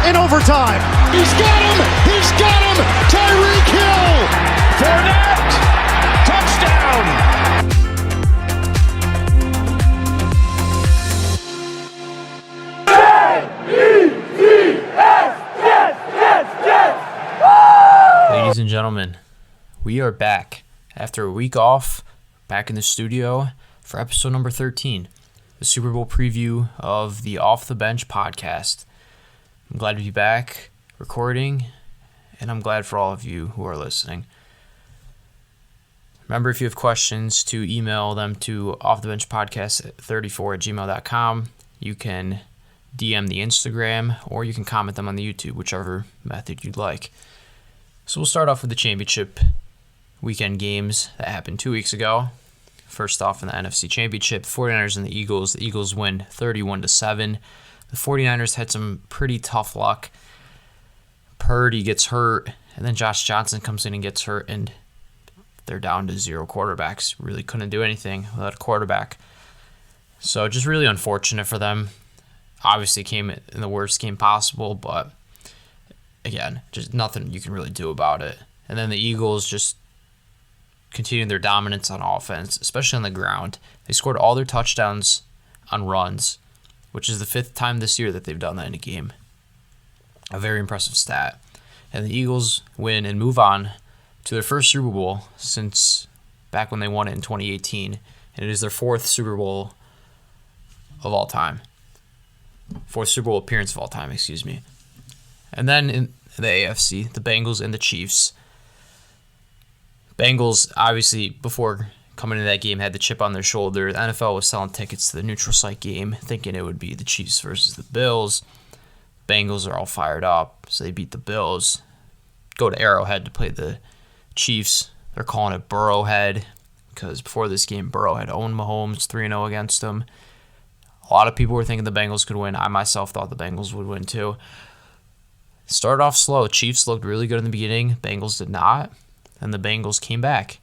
in overtime. He's got him! He's got him! Tyreek Hill! Fournette! Touchdown! Ladies and gentlemen, we are back after a week off, back in the studio for episode number 13, the Super Bowl preview of the Off the Bench podcast. I'm glad to be back recording, and I'm glad for all of you who are listening. Remember, if you have questions, to email them to offthebenchpodcast34@gmail.com. You can DM the Instagram, or you can comment them on the YouTube, whichever method you'd like. So we'll start off with the championship weekend games that happened 2 weeks ago. First off, in the NFC Championship, 49ers and the Eagles. The Eagles win 31-7. The 49ers had some pretty tough luck. Purdy gets hurt, and then Josh Johnson comes in and gets hurt, and they're down to 0 quarterbacks. Really couldn't do anything without a quarterback. So just really unfortunate for them. Obviously came in the worst game possible, but again, just nothing you can really do about it. And then the Eagles just continued their dominance on offense, especially on the ground. They scored all their touchdowns on runs, which is the 5th time this year that they've done that in a game. A very impressive stat. And the Eagles win and move on to their first Super Bowl since back when they won it in 2018. And it is their 4th Super Bowl of all time. 4th Super Bowl appearance of all time, excuse me. And then in the AFC, the Bengals and the Chiefs. Bengals, obviously, before coming into that game, had the chip on their shoulder. The NFL was selling tickets to the neutral site game, thinking it would be the Chiefs versus the Bills. Bengals are all fired up, so they beat the Bills. Go to Arrowhead to play the Chiefs. They're calling it Burrowhead, because before this game, Burrow had owned Mahomes 3-0 against them. A lot of people were thinking the Bengals could win. I myself thought the Bengals would win too. Started off slow. Chiefs looked really good in the beginning. Bengals did not. And the Bengals came back.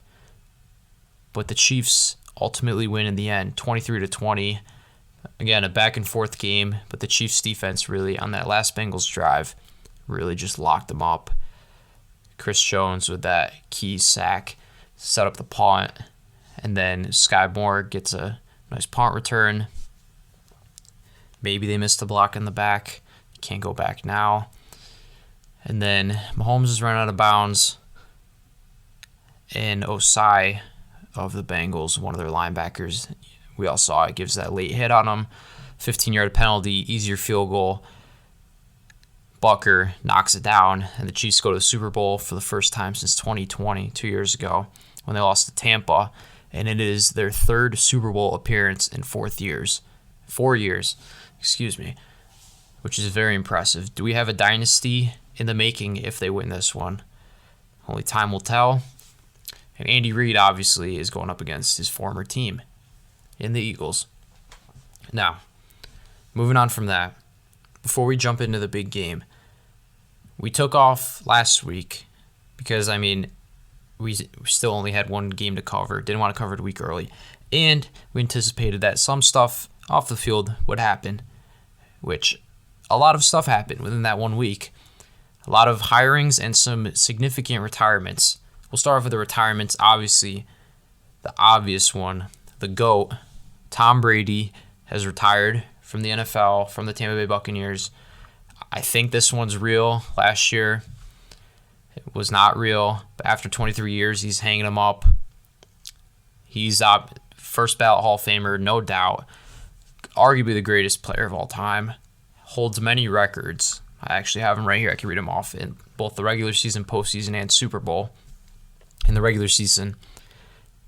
But the Chiefs ultimately win in the end, 23-20. Again, a back and forth game, but the Chiefs defense really, on that last Bengals drive, really just locked them up. Chris Jones with that key sack set up the punt, and then Sky Moore gets a nice punt return. Maybe they missed a block in the back. Can't go back now. And then Mahomes is run out of bounds. And Osai of the Bengals, one of their linebackers, we all saw it, gives that late hit on him. 15-yard penalty, easier field goal. Bucker knocks it down, and the Chiefs go to the Super Bowl for the first time since 2020, 2 years ago, when they lost to Tampa. And it is their 3rd Super Bowl appearance in 4 years, which is very impressive. Do we have a dynasty in the making if they win this one? Only time will tell. And Andy Reid obviously is going up against his former team in the Eagles. Now, moving on from that, before we jump into the big game, we took off last week because, we still only had one game to cover. Didn't want to cover it a week early. And we anticipated that some stuff off the field would happen, which a lot of stuff happened within that 1 week. A lot of hirings and some significant retirements. We'll start off with the retirements. Obviously, the obvious one, the GOAT, Tom Brady, has retired from the NFL, from the Tampa Bay Buccaneers. I think this one's real. Last year, it was not real. But after 23 years, he's hanging them up. He's first ballot Hall of Famer, no doubt. Arguably the greatest player of all time. Holds many records. I actually have them right here. I can read them off in both the regular season, postseason, and Super Bowl. In the regular season,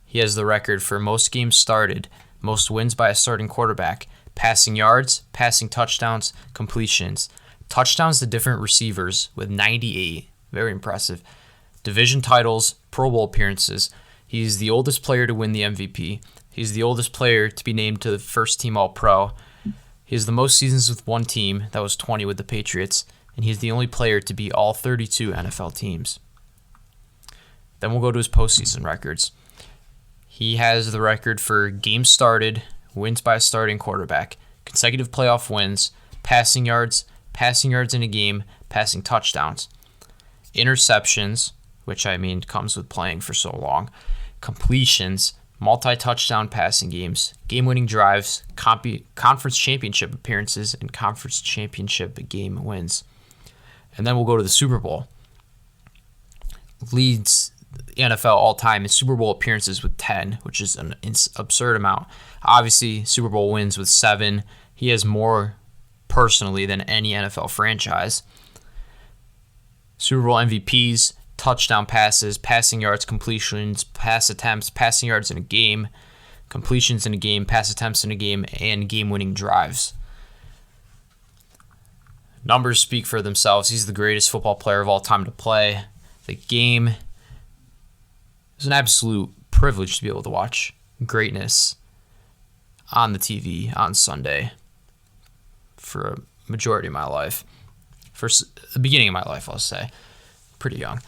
he has the record for most games started, most wins by a starting quarterback, passing yards, passing touchdowns, completions. Touchdowns to different receivers with 98. Very impressive. Division titles, Pro Bowl appearances. He's the oldest player to win the MVP. He's the oldest player to be named to the first team All-Pro. He has the most seasons with one team. That was 20 with the Patriots. And he's the only player to beat all 32 NFL teams. Then we'll go to his postseason records. He has the record for games started, wins by a starting quarterback, consecutive playoff wins, passing yards, passing yards in a game, passing touchdowns, interceptions, which I mean comes with playing for so long, completions, multi-touchdown passing games, game-winning drives, conference championship appearances, and conference championship game wins. And then we'll go to the Super Bowl. Leads the NFL all-time in Super Bowl appearances with 10, which is an absurd amount. Obviously, Super Bowl wins with 7. He has more personally than any NFL franchise. Super Bowl MVPs, touchdown passes, passing yards, completions, pass attempts, passing yards in a game, completions in a game, pass attempts in a game, and game-winning drives. Numbers speak for themselves. He's the greatest football player of all time to play the game. It's an absolute privilege to be able to watch greatness on the TV on Sunday for a majority of my life. For the beginning of my life, I'll say. Pretty young.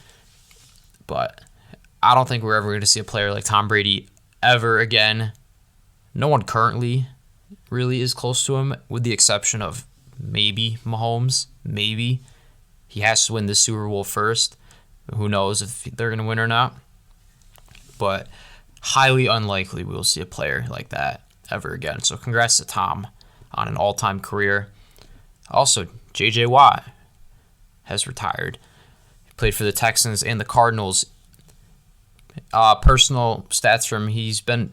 But I don't think we're ever going to see a player like Tom Brady ever again. No one currently really is close to him, with the exception of maybe Mahomes. Maybe. He has to win the Super Bowl first. Who knows if they're going to win or not. But highly unlikely we'll see a player like that ever again. So congrats to Tom on an all-time career. Also, J.J. Watt has retired. He played for the Texans and the Cardinals. Personal stats from him,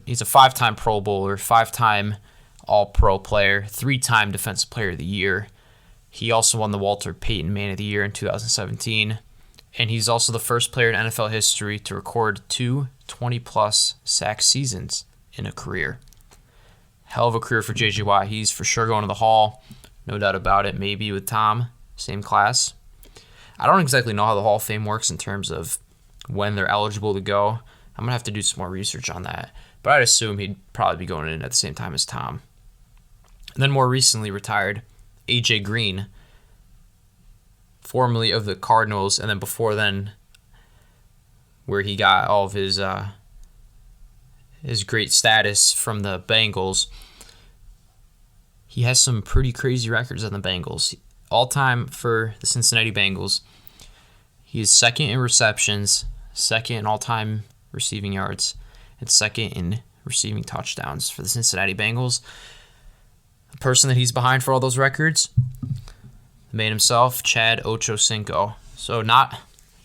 he's a 5-time Pro Bowler, 5-time All-Pro player, 3-time Defensive Player of the Year. He also won the Walter Payton Man of the Year in 2017. And he's also the first player in NFL history to record 2 20-plus sack seasons in a career. Hell of a career for J.J. Watt. He's for sure going to the Hall. No doubt about it. Maybe with Tom, same class. I don't exactly know how the Hall of Fame works in terms of when they're eligible to go. I'm going to have to do some more research on that. But I'd assume he'd probably be going in at the same time as Tom. And then more recently retired, A.J. Green, formerly of the Cardinals, and then before then, where he got all of his great status from the Bengals. He has some pretty crazy records on the Bengals. All-time for the Cincinnati Bengals, he is second in receptions, second in all-time receiving yards, and second in receiving touchdowns for the Cincinnati Bengals. The person that he's behind for all those records, the man himself, Chad Ochocinco. So not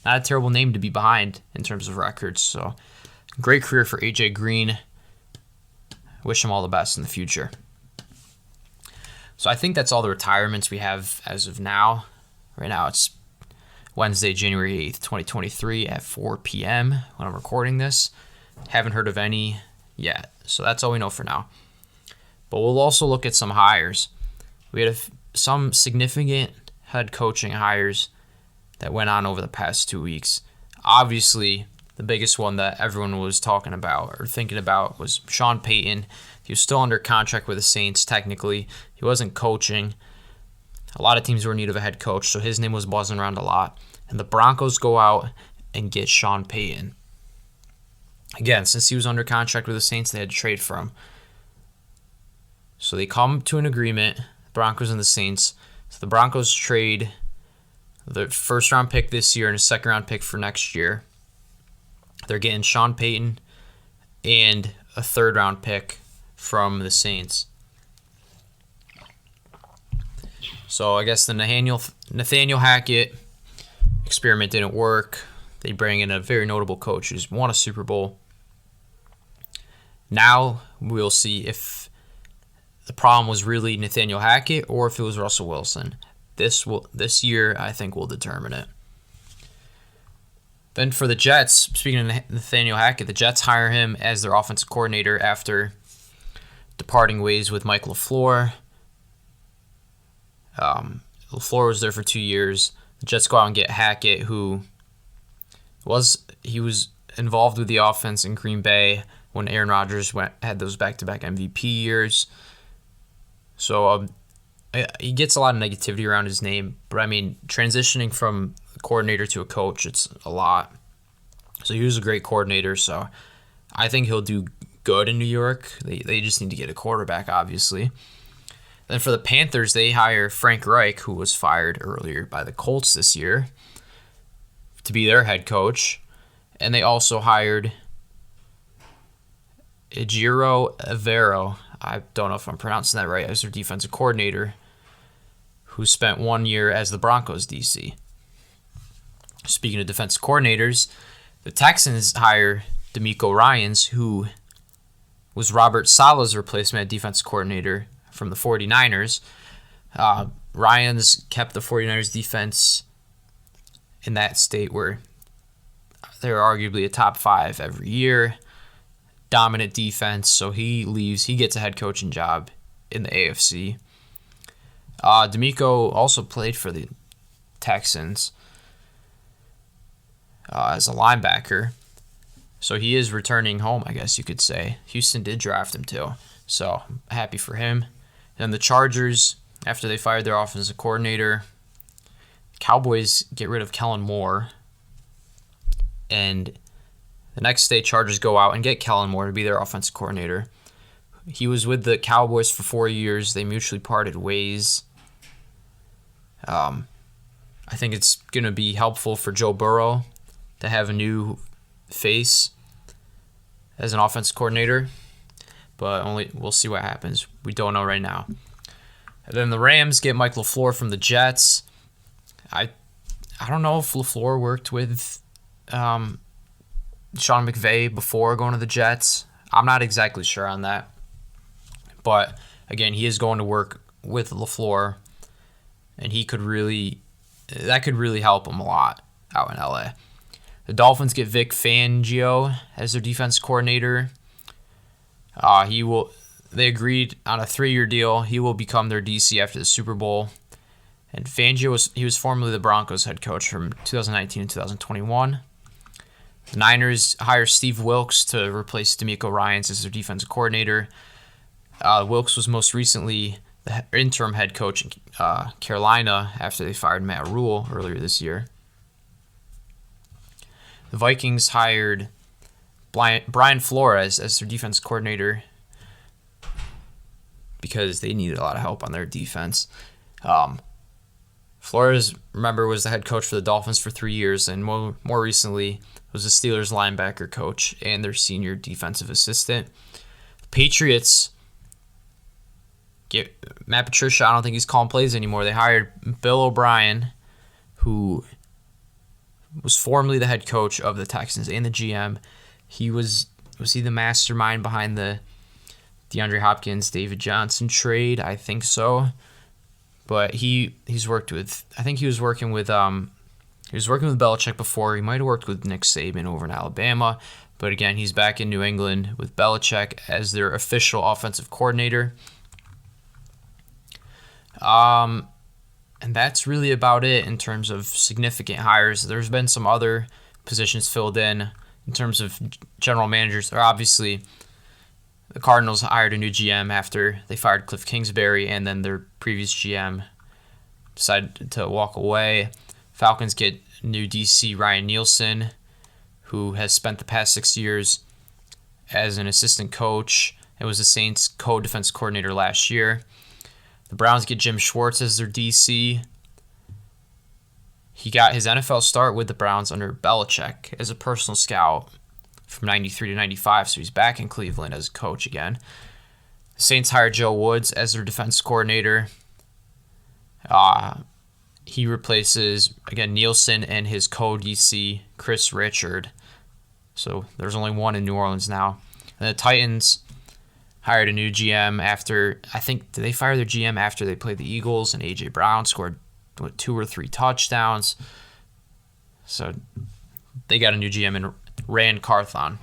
a terrible name to be behind in terms of records. So great career for A.J. Green. Wish him all the best in the future. So I think that's all the retirements we have as of now. Right now it's Wednesday, January 8th, 2023 at 4 p.m. when I'm recording this. Haven't heard of any yet. So that's all we know for now. But we'll also look at some hires. We had some significant head coaching hires that went on over the past 2 weeks. Obviously, the biggest one that everyone was talking about or thinking about was Sean Payton. He was still under contract with the Saints, technically. He wasn't coaching. A lot of teams were in need of a head coach, so his name was buzzing around a lot. And the Broncos go out and get Sean Payton. Again, since he was under contract with the Saints, they had to trade for him. So they come to an agreement, the Broncos and the Saints. So the Broncos trade the first-round pick this year and a second-round pick for next year. They're getting Sean Payton and a third-round pick from the Saints. So I guess the Nathaniel Hackett experiment didn't work. They bring in a very notable coach who's won a Super Bowl. Now we'll see if the problem was really Nathaniel Hackett or if it was Russell Wilson. This year, I think, will determine it. Then for the Jets, speaking of Nathaniel Hackett, the Jets hire him as their offensive coordinator after departing ways with Mike LaFleur. LaFleur was there for 2 years. The Jets go out and get Hackett, who was involved with the offense in Green Bay when Aaron Rodgers had those back-to-back MVP years. So he gets a lot of negativity around his name, but I mean, transitioning from a coordinator to a coach, it's a lot. So he was a great coordinator, so I think he'll do good in New York. They just need to get a quarterback, obviously. Then for the Panthers, they hire Frank Reich, who was fired earlier by the Colts this year, to be their head coach. And they also hired Ejiro Evero, I don't know if I'm pronouncing that right, as their defensive coordinator, who spent 1 year as the Broncos DC. Speaking of defensive coordinators, the Texans hire DeMeco Ryans, who was Robert Saleh's replacement defensive coordinator from the 49ers. Ryans kept the 49ers defense in that state where they're arguably a top 5 every year. Dominant defense, so he leaves. He gets a head coaching job in the AFC. DeMeco also played for the Texans as a linebacker. So he is returning home, I guess you could say. Houston did draft him too, so I'm happy for him. And the Chargers, after they fired their offensive coordinator, Cowboys get rid of Kellen Moore. And the next day, Chargers go out and get Kellen Moore to be their offensive coordinator. He was with the Cowboys for 4 years. They mutually parted ways. I think it's going to be helpful for Joe Burrow to have a new face as an offensive coordinator, but we'll see what happens. We don't know right now. And then the Rams get Mike LaFleur from the Jets. I don't know if LaFleur worked with Sean McVay before going to the Jets. I'm not exactly sure on that. But again, he is going to work with LaFleur, and that could really help him a lot out in LA. The Dolphins get Vic Fangio as their defense coordinator. They agreed on a 3-year deal. He will become their DC after the Super Bowl. And Fangio was formerly the Broncos head coach from 2019 to 2021. The Niners hire Steve Wilks to replace DeMeco Ryans as their defensive coordinator. Wilks was most recently the interim head coach in Carolina after they fired Matt Rule earlier this year. The Vikings hired Brian Flores as their defense coordinator because they needed a lot of help on their defense. Flores, remember, was the head coach for the Dolphins for 3 years, and more recently was the Steelers linebacker coach and their senior defensive assistant. Patriots get Matt Patricia. I don't think he's calling plays anymore. They hired Bill O'Brien, who was formerly the head coach of the Texans and the GM. Was he the mastermind behind the DeAndre Hopkins, David Johnson trade? I think so. But he's worked with, I think he was working with Belichick before. He might have worked with Nick Saban over in Alabama. But again, he's back in New England with Belichick as their official offensive coordinator. And that's really about it in terms of significant hires. There's been some other positions filled in terms of general managers. Obviously, the Cardinals hired a new GM after they fired Cliff Kingsbury, and then their previous GM decided to walk away. Falcons get new DC Ryan Nielsen, who has spent the past 6 years as an assistant coach and was the Saints co-defense coordinator last year. The Browns get Jim Schwartz as their DC. He got his NFL start with the Browns under Belichick as a personal scout from 93 to 95, so he's back in Cleveland as a coach again. The Saints hired Joe Woods as their defense coordinator. He replaces, again, Nielsen and his co-DC, Chris Richard. So there's only one in New Orleans now. And the Titans hired a new GM after, did they fire their GM after they played the Eagles and A.J. Brown scored 2 or 3 touchdowns? So they got a new GM in Rand Carthon.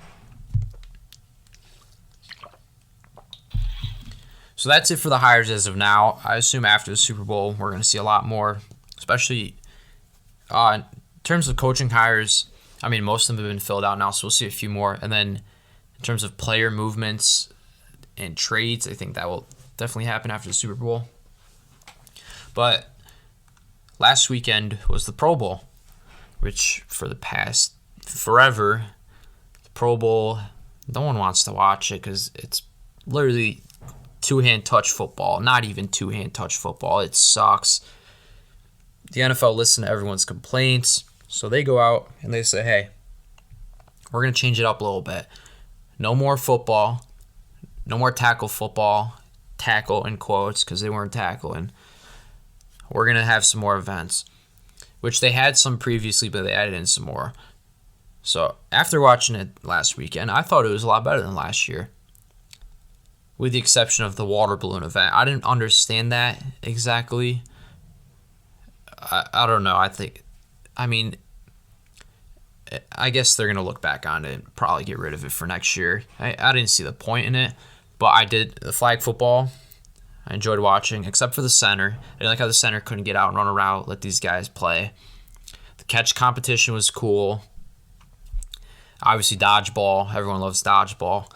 So that's it for the hires as of now. I assume after the Super Bowl we're going to see a lot more, especially in terms of coaching hires. I mean, most of them have been filled out now, so we'll see a few more. And then in terms of player movements and trades, I think that will definitely happen after the Super Bowl. But last weekend was the Pro Bowl, which for the past forever, the Pro Bowl, no one wants to watch it because it's literally two-hand touch football. Not even two-hand touch football. It sucks. The NFL listens to everyone's complaints, so they go out and they say, hey, we're going to change it up a little bit. No more football. No more tackle football. Tackle in quotes because they weren't tackling. We're going to have some more events, which they had some previously, but they added in some more. So after watching it last weekend, I thought it was a lot better than last year, with the exception of the water balloon event. I didn't understand that exactly. I don't know. I guess they're going to look back on it and probably get rid of it for next year. I didn't see the point in it, but I did. The flag football, I enjoyed watching, except for the center. I didn't like how the center couldn't get out and run a route, let these guys play. The catch competition was cool. Obviously, dodgeball. Everyone loves dodgeball.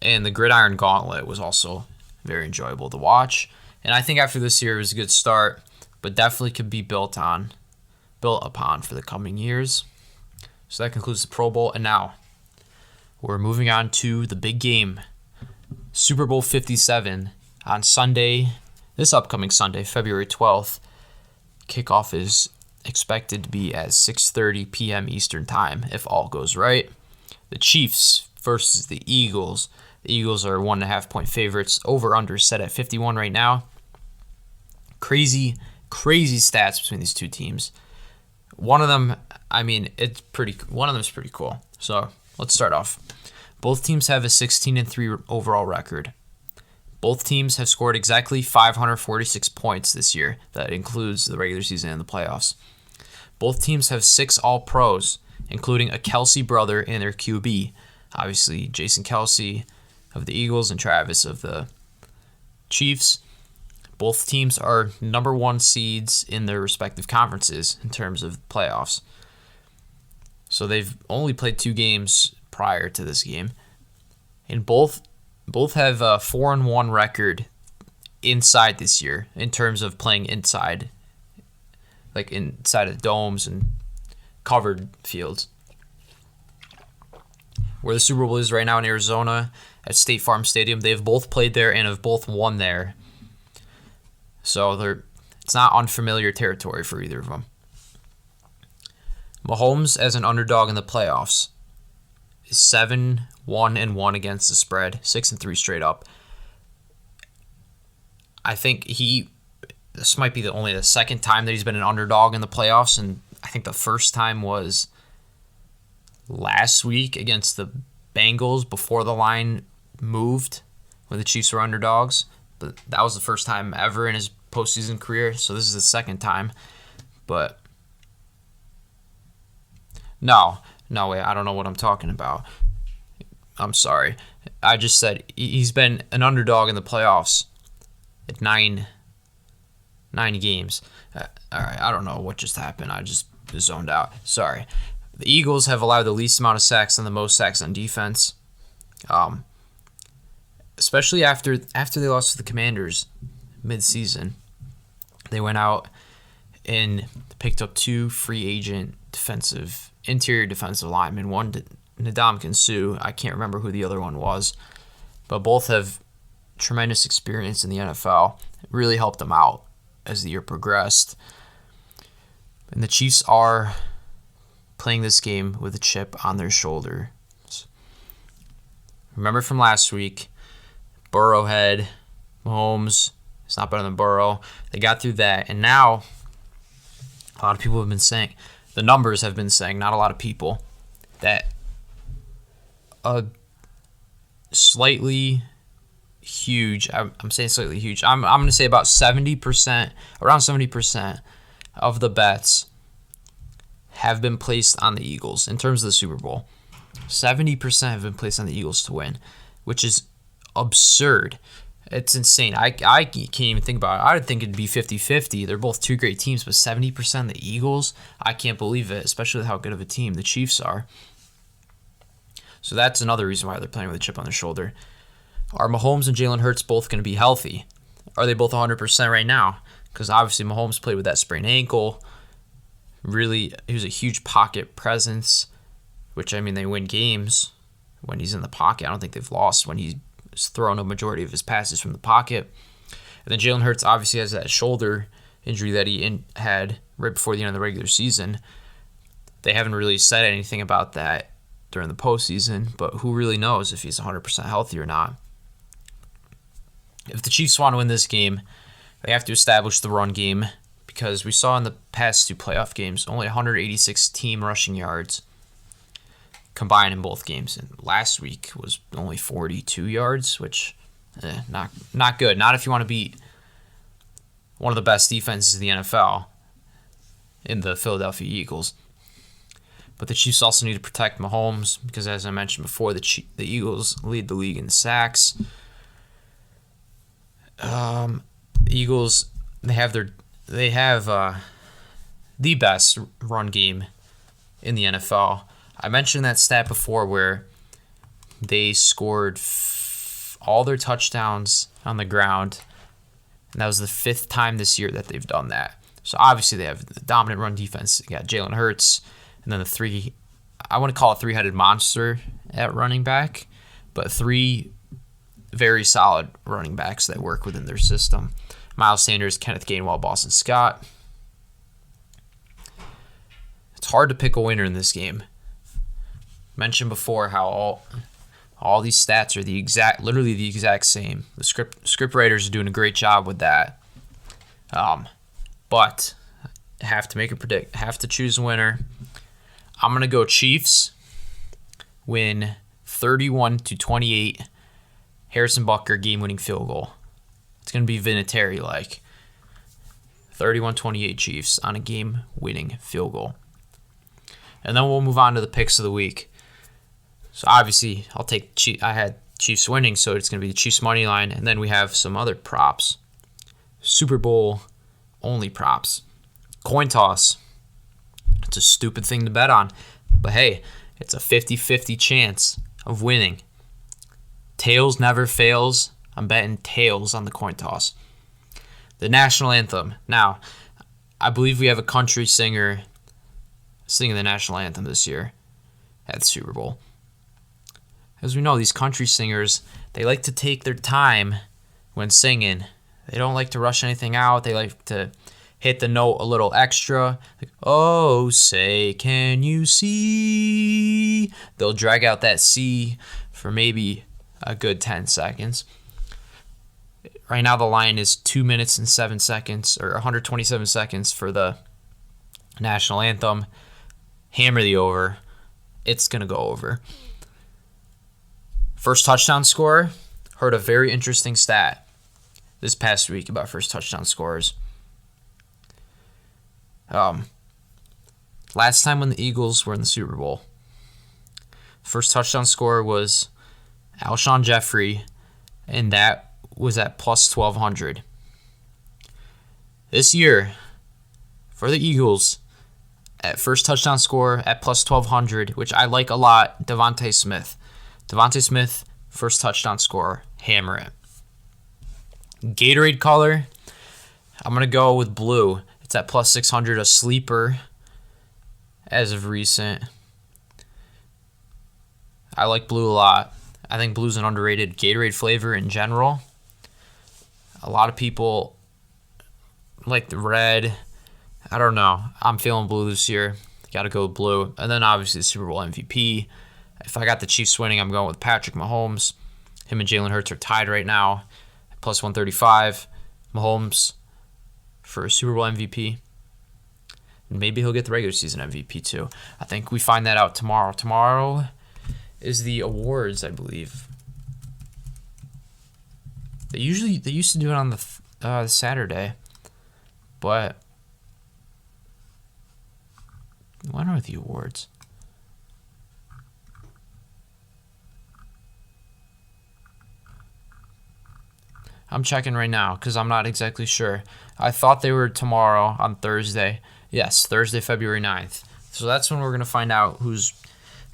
And the gridiron gauntlet was also very enjoyable to watch. And I think after this year, it was a good start, but definitely could be built upon for the coming years. So that concludes the Pro Bowl. And now we're moving on to the big game, Super Bowl 57 on Sunday, this upcoming Sunday, February 12th. Kickoff is expected to be at 6:30 p.m. Eastern Time if all goes right. The Chiefs versus the Eagles. The Eagles are 1.5-point favorites. Over/under set at 51 right now. Crazy stats between these two teams. One of them, it's pretty. One of them is pretty cool. So let's start off. Both teams have a 16-3 overall record. Both teams have scored exactly 546 points this year. That includes the regular season and the playoffs. Both teams have 6 All-Pros, including a Kelsey brother and their QB. Obviously, Jason Kelsey of the Eagles and Travis of the Chiefs. Both teams are number 1 seeds in their respective conferences in terms of playoffs. So they've only played 2 games prior to this game. And both have a 4-1 record inside this year in terms of playing inside, like inside of domes and covered fields. Where the Super Bowl is right now in Arizona at State Farm Stadium, they've both played there and have both won there. So it's not unfamiliar territory for either of them. Mahomes as an underdog in the playoffs is 7-1-1 against the spread, 6-3 straight up. I think this might be only the second time that he's been an underdog in the playoffs, and I think the first time was last week against the Bengals before the line moved when the Chiefs were underdogs. But that was the first time ever in his postseason career, so this is the second time. But no way, I don't know what I'm talking about. I'm sorry. I just said he's been an underdog in the playoffs at 9 games. All right, I don't know what just happened. I just zoned out. Sorry. The Eagles have allowed the least amount of sacks and the most sacks on defense. Especially after they lost to the Commanders mid-season. They went out and picked up 2 free agent interior defensive linemen. One, Ndamukong Suh. I can't remember who the other one was. But both have tremendous experience in the NFL. It really helped them out as the year progressed. And the Chiefs are playing this game with a chip on their shoulder. Remember from last week, Burrowhead, Mahomes, it's not better than Burrow. They got through that, and now a lot of people have been saying, the numbers have been saying, not a lot of people, that a slightly huge, I'm saying slightly huge, I'm going to say about 70%, around 70% of the bets have been placed on the Eagles in terms of the Super Bowl. 70% have been placed on the Eagles to win, which is absurd. It's insane. I can't even think about it. I would think it'd be 50-50. They're both 2 great teams, but 70% the Eagles? I can't believe it, especially with how good of a team the Chiefs are. So that's another reason why they're playing with a chip on their shoulder. Are Mahomes and Jalen Hurts both going to be healthy? Are they both 100% right now? Because obviously Mahomes played with that sprained ankle. Really, he was a huge pocket presence, which, they win games when he's in the pocket. I don't think they've lost when he is throwing a majority of his passes from the pocket. And then Jalen Hurts obviously has that shoulder injury that he had right before the end of the regular season. They haven't really said anything about that during the postseason, but who really knows if he's 100% healthy or not. If the Chiefs want to win this game, they have to establish the run game, because we saw in the past 2 playoff games only 186 team rushing yards combined in both games. And last week was only 42 yards, which not good. Not if you want to beat one of the best defenses in the NFL in the Philadelphia Eagles. But the Chiefs also need to protect Mahomes, because as I mentioned before, the Eagles lead the league in sacks. The Eagles, they have the best run game in the NFL. I mentioned that stat before where they scored all their touchdowns on the ground, and that was the 5th time this year that they've done that. So obviously they have the dominant run defense. They got Jalen Hurts, and then I want to call it 3-headed monster at running back, but 3 very solid running backs that work within their system. Miles Sanders, Kenneth Gainwell, Boston Scott. It's hard to pick a winner in this game. Mentioned before how all these stats are literally the exact same. The script writers are doing a great job with that. But I have to make a predict. Have to choose a winner. I'm gonna go Chiefs. Win 31-28. Harrison Butker game-winning field goal. It's gonna be Vinatieri-like. 31-28 Chiefs on a game-winning field goal. And then we'll move on to the picks of the week. So obviously, I had Chiefs winning, so it's going to be the Chiefs money line, and then we have some other props. Super Bowl only props. Coin toss. It's a stupid thing to bet on, but hey, it's a 50-50 chance of winning. Tails never fails. I'm betting tails on the coin toss. The national anthem. Now, I believe we have a country singer singing the national anthem this year at the Super Bowl. As we know, these country singers, they like to take their time when singing. They don't like to rush anything out. They like to hit the note a little extra. Like, oh, say, can you see? They'll drag out that C for maybe a good 10 seconds. Right now, the line is 2 minutes and 7 seconds, or 127 seconds for the national anthem. Hammer the over. It's going to go over. First touchdown scorer. Heard a very interesting stat this past week about first touchdown scorers. Last time when the Eagles were in the Super Bowl, first touchdown scorer was Alshon Jeffrey, and that was at plus 1,200. This year, for the Eagles, at first touchdown scorer at plus 1,200, which I like a lot, Devontae Smith. Devontae Smith, first touchdown scorer, hammer it. Gatorade color, I'm going to go with blue. It's at plus 600, a sleeper as of recent. I like blue a lot. I think blue's an underrated Gatorade flavor in general. A lot of people like the red. I don't know. I'm feeling blue this year. Got to go with blue. And then obviously the Super Bowl MVP. If I got the Chiefs winning, I'm going with Patrick Mahomes. Him and Jalen Hurts are tied right now at plus 135. Mahomes for Super Bowl MVP. And maybe he'll get the regular season MVP too. I think we find that out tomorrow. Tomorrow is the awards, I believe. They used to do it on the Saturday, but when are the awards? I'm checking right now because I'm not exactly sure. I thought they were tomorrow on Thursday. Yes, Thursday, February 9th. So that's when we're going to find out who's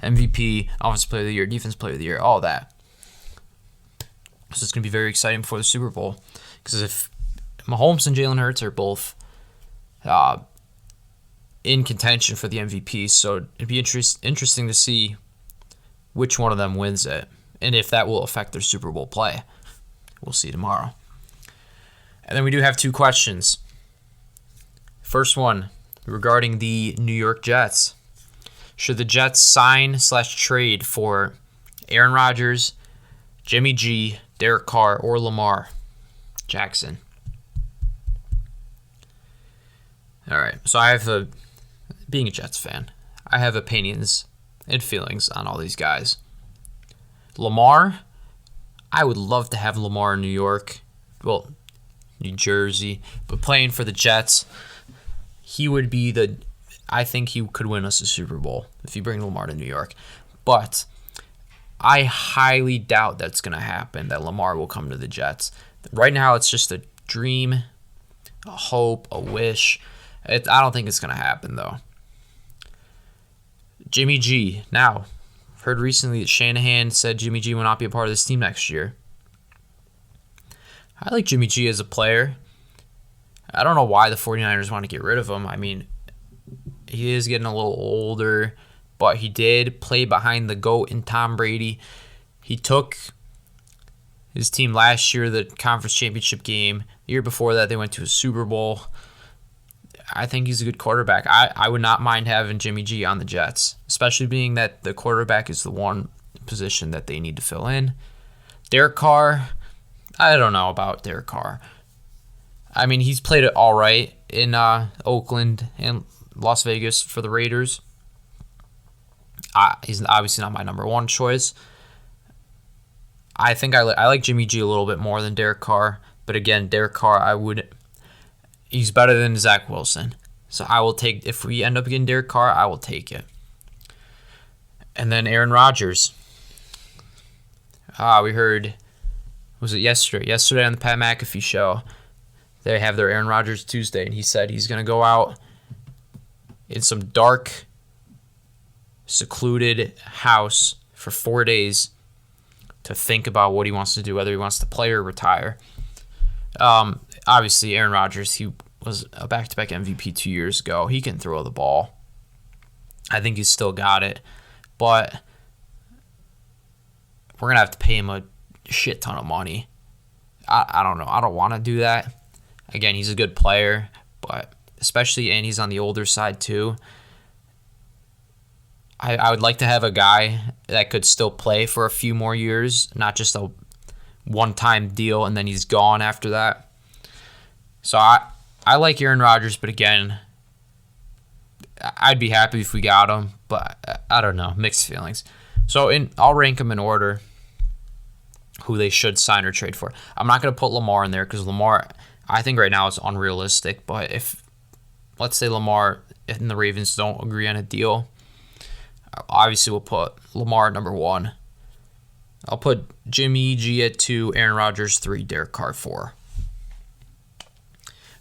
MVP, Offensive Player of the Year, Defensive Player of the Year, all that. So it's going to be very exciting before the Super Bowl. Because if Mahomes and Jalen Hurts are both in contention for the MVP, so it'd be interesting to see which one of them wins it. and if that will affect their Super Bowl play. We'll see tomorrow. And then we do have 2 questions. First one, regarding the New York Jets. Should the Jets sign/trade for Aaron Rodgers, Jimmy G, Derek Carr, or Lamar Jackson? All right, so being a Jets fan, I have opinions and feelings on all these guys. Lamar, I would love to have Lamar in New York, well, New Jersey, but playing for the Jets, I think he could win us a Super Bowl if you bring Lamar to New York. But I highly doubt that's going to happen, that Lamar will come to the Jets. Right now, it's just a dream, a hope, a wish. I don't think it's going to happen, though. Jimmy G. Now, heard recently that Shanahan said Jimmy G will not be a part of this team next year. I like Jimmy G as a player. I don't know why the 49ers want to get rid of him. I mean, he is getting a little older, but he did play behind the GOAT in Tom Brady. He took his team last year to the conference championship game. The year before that, they went to a Super Bowl. I think he's a good quarterback. I would not mind having Jimmy G on the Jets, especially being that the quarterback is the one position that they need to fill in. Derek Carr, I don't know about Derek Carr. I mean, he's played it all right in Oakland and Las Vegas for the Raiders. He's obviously not my number one choice. I think I like Jimmy G a little bit more than Derek Carr. But again, Derek Carr, he's better than Zach Wilson. So I will take, if we end up getting Derek Carr, I will take it. And then Aaron Rodgers. We heard, was it yesterday? Yesterday on the Pat McAfee show, they have their Aaron Rodgers Tuesday, and he said he's going to go out in some dark, secluded house for 4 days to think about what he wants to do, whether he wants to play or retire. Obviously, Aaron Rodgers, he was a back-to-back MVP 2 years ago. He can throw the ball. I think he's still got it. But we're going to have to pay him a shit ton of money. I don't know. I don't want to do that. Again, he's a good player, but especially, and he's on the older side too. I would like to have a guy that could still play for a few more years, not just a one-time deal and then he's gone after that. So I like Aaron Rodgers, but again, I'd be happy if we got him, but I don't know, mixed feelings. So I'll rank them in order, who they should sign or trade for. I'm not going to put Lamar in there because Lamar, I think right now it's unrealistic, but if, let's say Lamar and the Ravens don't agree on a deal, obviously we'll put Lamar at number 1. I'll put Jimmy G at 2, Aaron Rodgers 3, Derek Carr 4.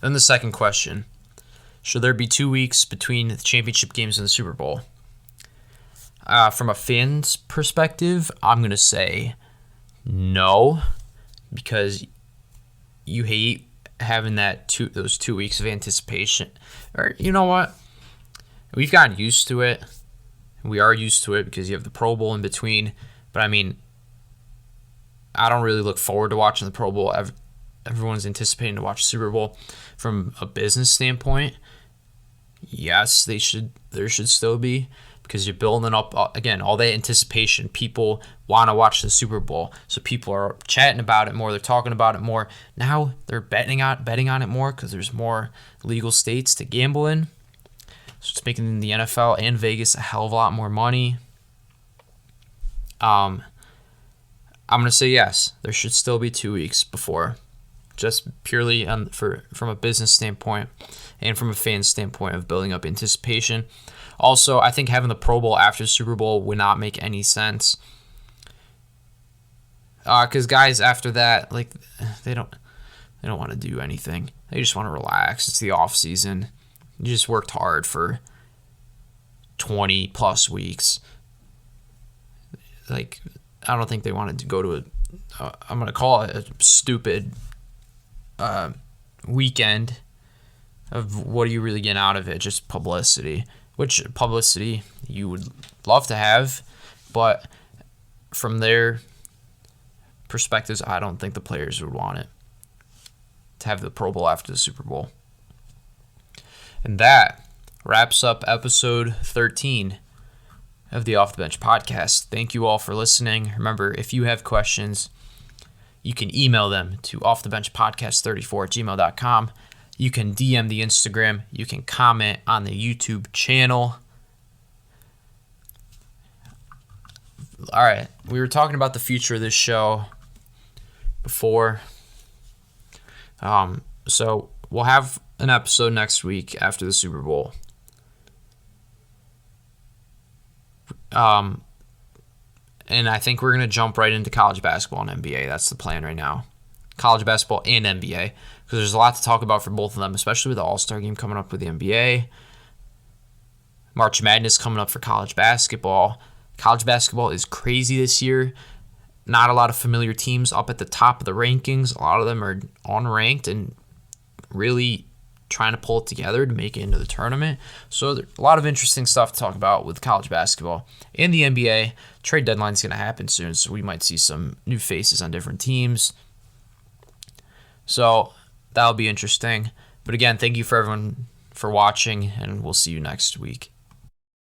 Then the second question, should there be 2 weeks between the championship games and the Super Bowl? From a fan's perspective, I'm going to say no, because you hate having those 2 weeks of anticipation. Or you know what? We've gotten used to it. We are used to it because you have the Pro Bowl in between. But I mean, I don't really look forward to watching the Pro Bowl. Everyone's anticipating to watch the Super Bowl. From a business standpoint, yes, there should still be, because you're building up, again, all that anticipation. People want to watch the Super Bowl, so people are chatting about it more. They're talking about it more. Now they're betting on it more because there's more legal states to gamble in. So it's making the NFL and Vegas a hell of a lot more money. I'm going to say yes. There should still be 2 weeks before, just purely from a business standpoint and from a fan standpoint of building up anticipation. Also, I think having the Pro Bowl after the Super Bowl would not make any sense. Because guys after that, like, they don't want to do anything. They just want to relax. It's the off season. You just worked hard for 20 plus weeks. Like, I don't think they wanted to go to I'm going to call it a stupid weekend of what are you really getting out of it? Just publicity. Which publicity you would love to have, but from there, perspectives, I don't think the players would want it to have the Pro Bowl after the Super Bowl. And that wraps up episode 13 of the Off the Bench podcast. Thank you all for listening. Remember, if you have questions, you can email them to offthebenchpodcast34@gmail.com. You can DM the Instagram. You can comment on the YouTube channel. All right, we were talking about the future of this show before. So we'll have an episode next week after the Super Bowl. And I think we're going to jump right into college basketball and NBA. That's the plan right now. College basketball and NBA, because there's a lot to talk about for both of them, especially with the All-Star game coming up with the NBA. March Madness coming up for college basketball. College basketball is crazy this year. Not a lot of familiar teams up at the top of the rankings. A lot of them are unranked and really trying to pull it together to make it into the tournament. So there's a lot of interesting stuff to talk about with college basketball. In the NBA, trade deadline is going to happen soon, so we might see some new faces on different teams. So that'll be interesting. But again, thank you for everyone for watching, and we'll see you next week.